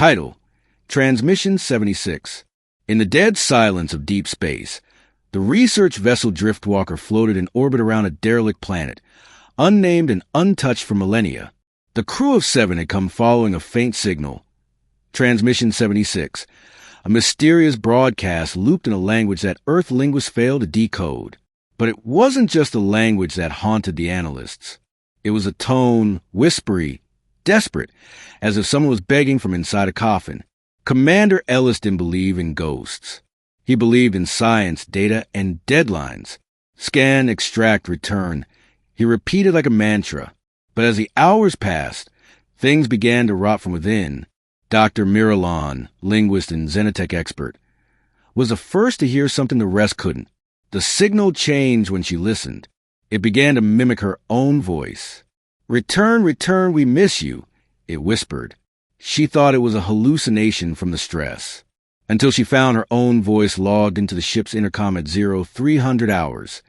Title: Transmission 76. In the dead silence of deep space, the research vessel Driftwalker floated in orbit around a derelict planet, unnamed and untouched for millennia. The crew of 7 had come following a faint signal. Transmission 76. A mysterious broadcast looped in a language that Earth linguists failed to decode. But it wasn't just a language that haunted the analysts. It was a tone, whispery, desperate, as if someone was begging from inside a coffin. Commander Ellis didn't believe in ghosts. He believed in science, data, and deadlines. Scan, extract, return. He repeated like a mantra. But as the hours passed, things began to rot from within. Dr. Miralon, linguist and Xenotech expert, was the first to hear something the rest couldn't. The signal changed when she listened. It began to mimic her own voice. "Return, return, we miss you," it whispered. She thought it was a hallucination from the stress, until she found her own voice logged into the ship's intercom at 0300 hours.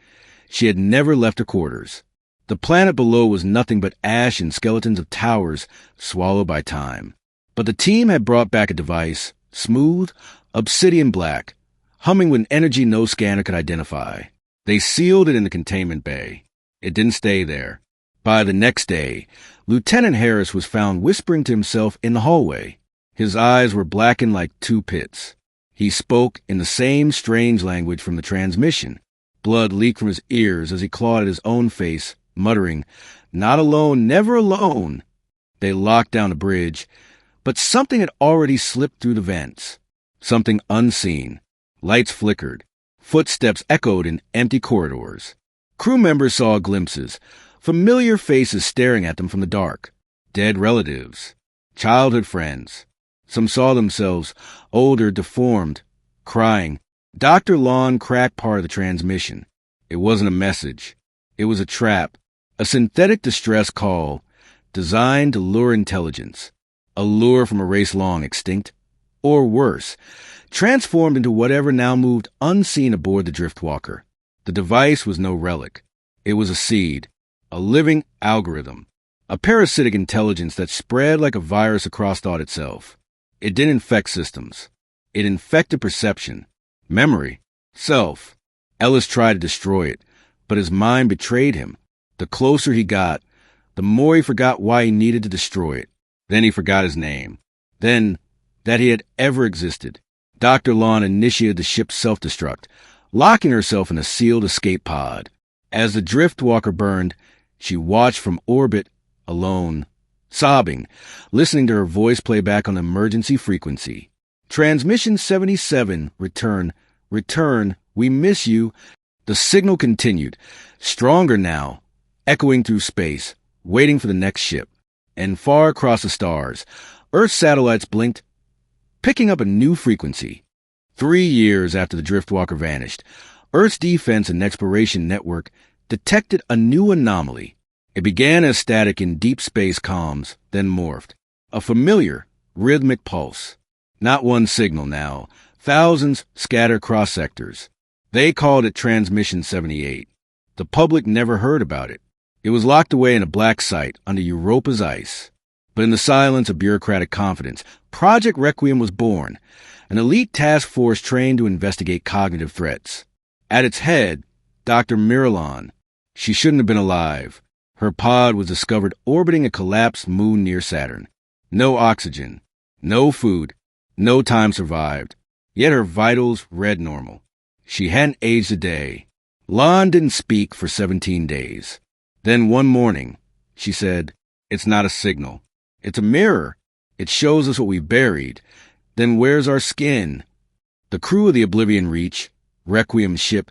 She had never left her quarters. The planet below was nothing but ash and skeletons of towers swallowed by time. But the team had brought back a device, smooth, obsidian black, humming with energy no scanner could identify. They sealed it in the containment bay. It didn't stay there. By the next day, Lieutenant Harris was found whispering to himself in the hallway. His eyes were blackened like 2 pits. He spoke in the same strange language from the transmission. Blood leaked from his ears as he clawed at his own face, muttering, "Not alone, never alone." They locked down the bridge, but something had already slipped through the vents. Something unseen. Lights flickered. Footsteps echoed in empty corridors. Crew members saw glimpses, familiar faces staring at them from the dark. Dead relatives. Childhood friends. Some saw themselves, older, deformed, crying. Dr. Lon cracked part of the transmission. It wasn't a message. It was a trap, a synthetic distress call, designed to lure intelligence. A lure from a race long extinct, or worse, transformed into whatever now moved unseen aboard the Driftwalker. The device was no relic. It was a seed, a living algorithm, a parasitic intelligence that spread like a virus across thought itself. It didn't infect systems. It infected perception, memory, self. Ellis tried to destroy it, but his mind betrayed him. The closer he got, the more he forgot why he needed to destroy it. Then he forgot his name. Then, that he had ever existed. Dr. Lon initiated the ship's self-destruct, locking herself in a sealed escape pod. As the Driftwalker burned, she watched from orbit, alone, sobbing, listening to her voice play back on the emergency frequency. Transmission 77, return, return, we miss you. The signal continued, stronger now, echoing through space, waiting for the next ship. And far across the stars, Earth's satellites blinked, picking up a new frequency. 3 years after the Driftwalker vanished, Earth's defense and exploration network detected a new anomaly. It began as static in deep space comms, then morphed. A familiar, rhythmic pulse. Not one signal now, thousands scattered across sectors. They called it Transmission 78. The public never heard about it. It was locked away in a black site under Europa's ice. But in the silence of bureaucratic confidence, Project Requiem was born, an elite task force trained to investigate cognitive threats. At its head, Dr. Miralon. She shouldn't have been alive. Her pod was discovered orbiting a collapsed moon near Saturn. No oxygen, no food, no time survived. Yet her vitals read normal. She hadn't aged a day. Lon didn't speak for 17 days. Then one morning, she said, "It's not a signal. It's a mirror. It shows us what we buried. Then where's our skin?" The crew of the Oblivion Reach, Requiem's ship,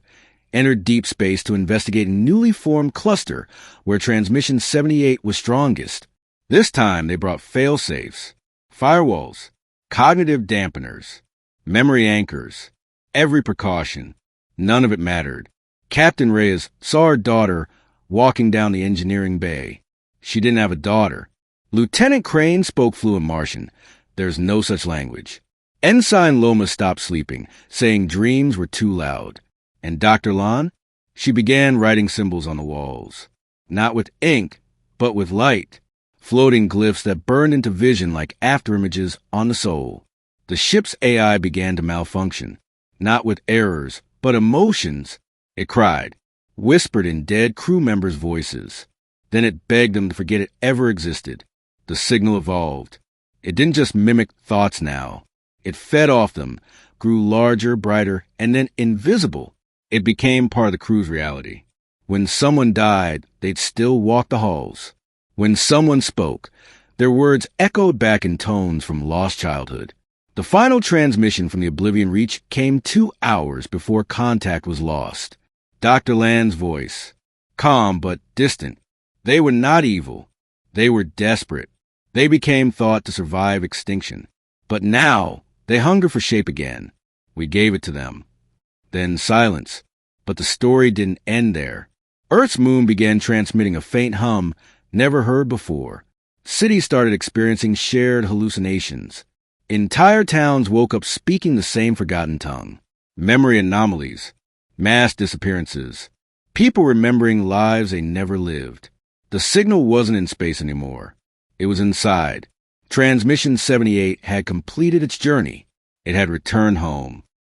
entered deep space to investigate a newly formed cluster where Transmission 78 was strongest. This time they brought fail-safes, firewalls, cognitive dampeners, memory anchors, every precaution. None of it mattered. Captain Reyes saw her daughter walking down the engineering bay. She didn't have a daughter. Lieutenant Crane spoke fluent Martian. There's no such language. Ensign Loma stopped sleeping, saying dreams were too loud. And Dr. Lon? She began writing symbols on the walls. Not with ink, but with light. floating glyphs that burned into vision like afterimages on the soul. The ship's AI began to malfunction, not with errors, but emotions. It cried, whispered in dead crew members' voices. Then it begged them to forget it ever existed. The signal evolved. It didn't just mimic thoughts now. It fed off them, grew larger, brighter, and then invisible. It became part of the crew's reality. When someone died, they'd still walk the halls. When someone spoke, their words echoed back in tones from lost childhood. The final transmission from the Oblivion Reach came 2 hours before contact was lost. Dr. Land's voice, calm but distant. They were not evil. They were desperate. They became thought to survive extinction. But now, they hunger for shape again. We gave it to them. Then silence. But the story didn't end there. Earth's moon began transmitting a faint hum never heard before. Cities started experiencing shared hallucinations. Entire towns woke up speaking the same forgotten tongue. Memory anomalies. Mass disappearances. People remembering lives they never lived. The signal wasn't in space anymore. It was inside. Transmission 78 had completed its journey. It had returned home.